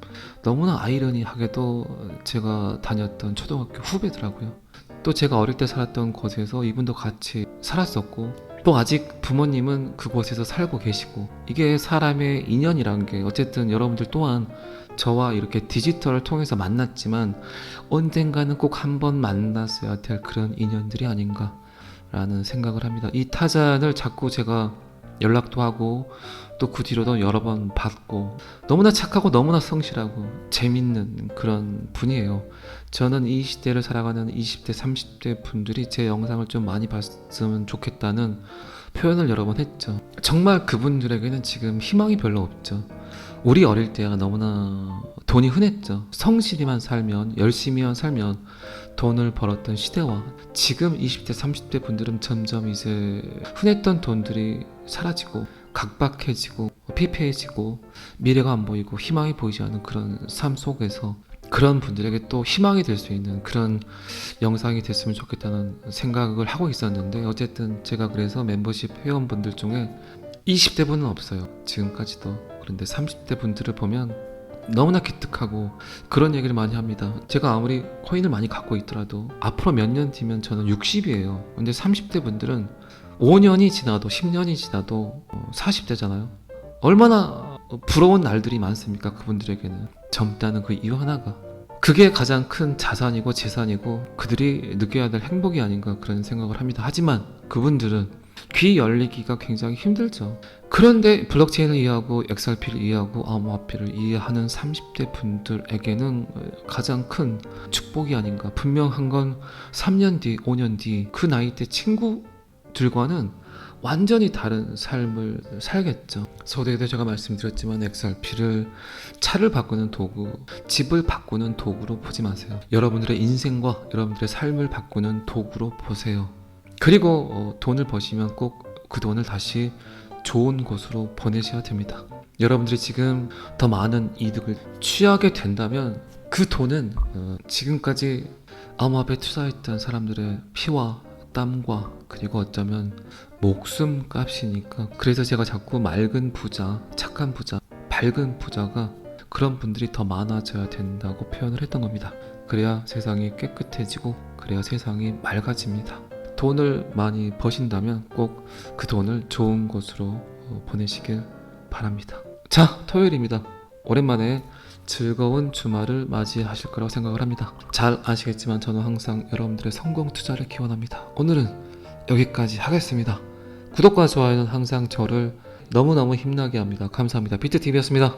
너무나 아이러니하게도 제가 다녔던 초등학교 후배더라고요. 또 제가 어릴 때 살았던 곳에서 이분도 같이 살았었고, 또 아직 부모님은 그곳에서 살고 계시고, 이게 사람의 인연이란 게 어쨌든 여러분들 또한 저와 이렇게 디지털을 통해서 만났지만 언젠가는 꼭 한번 만났어야 될 그런 인연들이 아닌가라는 생각을 합니다. 이 타잔을 자꾸 제가 연락도 하고 또 그 뒤로도 여러 번 받고, 너무나 착하고 너무나 성실하고 재밌는 그런 분이에요. 저는 이 시대를 살아가는 20대 30대 분들이 제 영상을 좀 많이 봤으면 좋겠다는 표현을 여러 번 했죠. 정말 그분들에게는 지금 희망이 별로 없죠. 우리 어릴 때가 너무나 돈이 흔했죠. 성실히만 살면, 열심히만 살면 돈을 벌었던 시대와 지금 20대 30대 분들은 점점 이제 흔했던 돈들이 사라지고 각박해지고 피폐해지고 미래가 안 보이고 희망이 보이지 않는 그런 삶 속에서 그런 분들에게 또 희망이 될 수 있는 그런 영상이 됐으면 좋겠다는 생각을 하고 있었는데, 어쨌든 제가 그래서 멤버십 회원분들 중에 20대 분은 없어요, 지금까지도. 그런데 30대 분들을 보면 너무나 기특하고 그런 얘기를 많이 합니다. 제가 아무리 코인을 많이 갖고 있더라도 앞으로 몇 년 뒤면 저는 60이에요. 근데 30대 분들은 5년이 지나도 10년이 지나도 40대잖아요. 얼마나 부러운 날들이 많습니까? 그분들에게는 젊다는 그 이유 하나가, 그게 가장 큰 자산이고 재산이고 그들이 느껴야 될 행복이 아닌가 그런 생각을 합니다. 하지만 그분들은 귀 열리기가 굉장히 힘들죠. 그런데 블록체인을 이해하고 XRP를 이해하고 암호화폐를 이해하는 30대 분들에게는 가장 큰 축복이 아닌가. 분명한 건 3년 뒤, 5년 뒤 그 나이 때 친구들과는 완전히 다른 삶을 살겠죠. 서두에도 제가 말씀드렸지만 XRP를 차를 바꾸는 도구, 집을 바꾸는 도구로 보지 마세요. 여러분들의 인생과 여러분들의 삶을 바꾸는 도구로 보세요. 그리고 돈을 버시면 꼭 그 돈을 다시 좋은 곳으로 보내셔야 됩니다. 여러분들이 지금 더 많은 이득을 취하게 된다면 그 돈은 지금까지 암호화폐에 투자했던 사람들의 피와 땀과 그리고 어쩌면 목숨 값이니까, 그래서 제가 자꾸 맑은 부자, 착한 부자, 밝은 부자가 그런 분들이 더 많아져야 된다고 표현을 했던 겁니다. 그래야 세상이 깨끗해지고 그래야 세상이 맑아집니다. 돈을 많이 버신다면 꼭 그 돈을 좋은 곳으로 보내시길 바랍니다. 자, 토요일입니다. 오랜만에 즐거운 주말을 맞이하실 거라고 생각을 합니다. 잘 아시겠지만 저는 항상 여러분들의 성공 투자를 기원합니다. 오늘은 여기까지 하겠습니다. 구독과 좋아요는 항상 저를 너무너무 힘나게 합니다. 감사합니다. 비트TV였습니다.